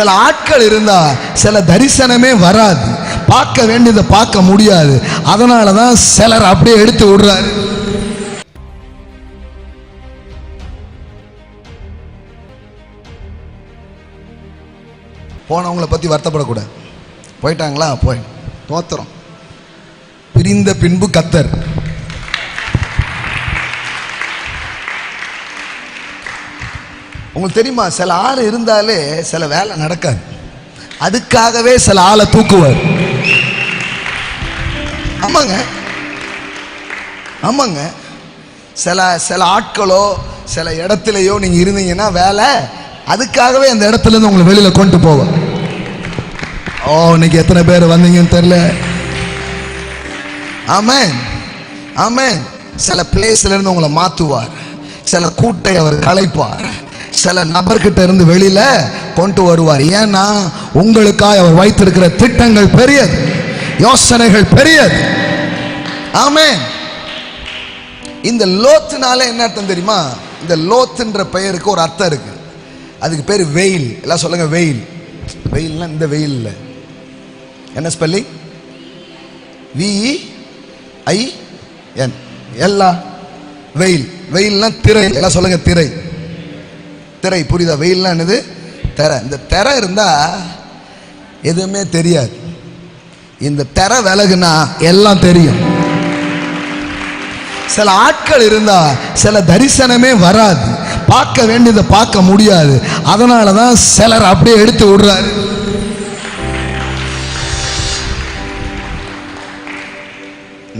சில ஆட்கள் இருந்தா சில தரிசனமே வராது, பார்க்க வேண்டியதை பார்க்க முடியாது. அதனாலதான் சிலர் அப்படியே எடுத்து விடுறாரு. போனவங்களை பத்தி வருத்தப்படக்கூடாது. போயிட்டாங்களா, போய் தோத்திரம். பிரிந்த பின்பு கத்தர். உங்களுக்கு தெரியுமா, சில ஆள் இருந்தாலே சில வேலை நடக்காது. அதுக்காகவே சில ஆளை தூக்குவார். ஆமாங்க, ஆமாங்க. சில ஆட்களோ சில இடத்துலையோ நீங்க இருந்தீங்கன்னா வேலை அதுக்காகவே அந்த இடத்துல இருந்து உங்களை வெளியில கொண்டு போவார். ஓ, இன்னைக்கு எத்தனை பேர் வந்தீங்கன்னு தெரியல. ஆமென், ஆமென். சில பிளேஸ்ல இருந்து உங்களை மாத்துவார். சில கூட்டை அவர் கலைப்பார். சில நபர்கிட்ட இருந்து வெளியில கொண்டு வருவார். ஏன்னா உங்களுக்காக அவர் வைத்திருக்கிற திட்டங்கள் பெரியது, யோசனைகள் பெரியது. ஆமென். இந்த லோத்துனால என்ன அர்த்தம் தெரியுமா? இந்த லோத்துன்ற பெயருக்கு ஒரு அர்த்தம் இருக்கு. அதுக்கு பேர் வெயில். எல்லாம் சொல்லுங்க, வெயில். வெயில்னா இந்த வெயில் இல்லை. என்ன ஸ்பெல்லிங்? VEIN. எல்லா வெயில். வெயில்னா திரை. எல்லாம் சொல்லுங்க, திரை. திரை புரியுதா? வெயில்னா என்னது? திரை. இந்த திரை இருந்தா எதுவுமே தெரியாது. இந்த திரை விலகுனா எல்லாம் தெரியும். சில ஆட்கள் இருந்தா சில தரிசனமே வராது, பார்க்க வேண்டியதை பார்க்க முடியாது. அதனாலதான் சிலர் அப்படியே எடுத்து விடுறாரு.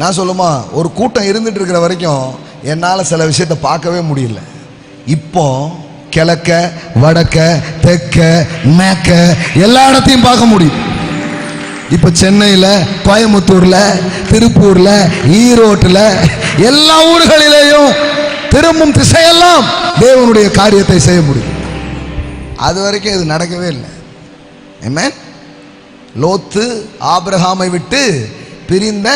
நான் சொல்லுமா, ஒரு கூட்டம் இருந்துட்டு இருக்கிற வரைக்கும் என்னால் சில விஷயத்தை பார்க்கவே முடியல. இப்போ கிழக்க வடக்க தெற்க மேற்க எல்லா இடத்தையும் பார்க்க முடியும். இப்ப சென்னையில, கோயம்புத்தூர்ல, திருப்பூர்ல, ஈரோட்டுல, எல்லா ஊர்களிலேயும் திரும்பும் திசையெல்லாம் தேவனுடைய காரியத்தை செய்ய முடியும். அது வரைக்கும் இது நடக்கவே இல்லை. ஆமென். லோத்து ஆபிரகாமை விட்டு பிரிந்த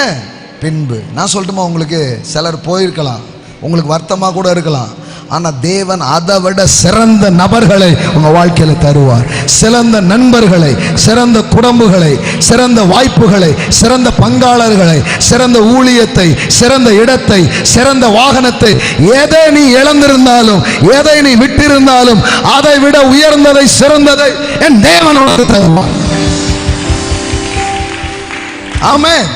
பின்பு. நான் சொல்லட்டுமா உங்களுக்கு, சிலர் போயிருக்கலாம், உங்களுக்கு வருத்தமா கூட இருக்கலாம். ஆனா தேவன் அதை விட சிறந்த நபர்களை உங்க வாழ்க்கையில தருவார். சிறந்த நண்பர்களை, சிறந்த குடும்பங்களை, சிறந்த வாய்ப்புகளை, சிறந்த பங்காளர்களை, சிறந்த ஊழியத்தை, சிறந்த இடத்தை, சிறந்த வாகனத்தை. எதை நீ இழந்திருந்தாலும், எதை நீ விட்டிருந்தாலும் அதை விட உயர்ந்ததை, சிறந்ததை என் தேவன் உனக்கு தருவார். ஆமென்.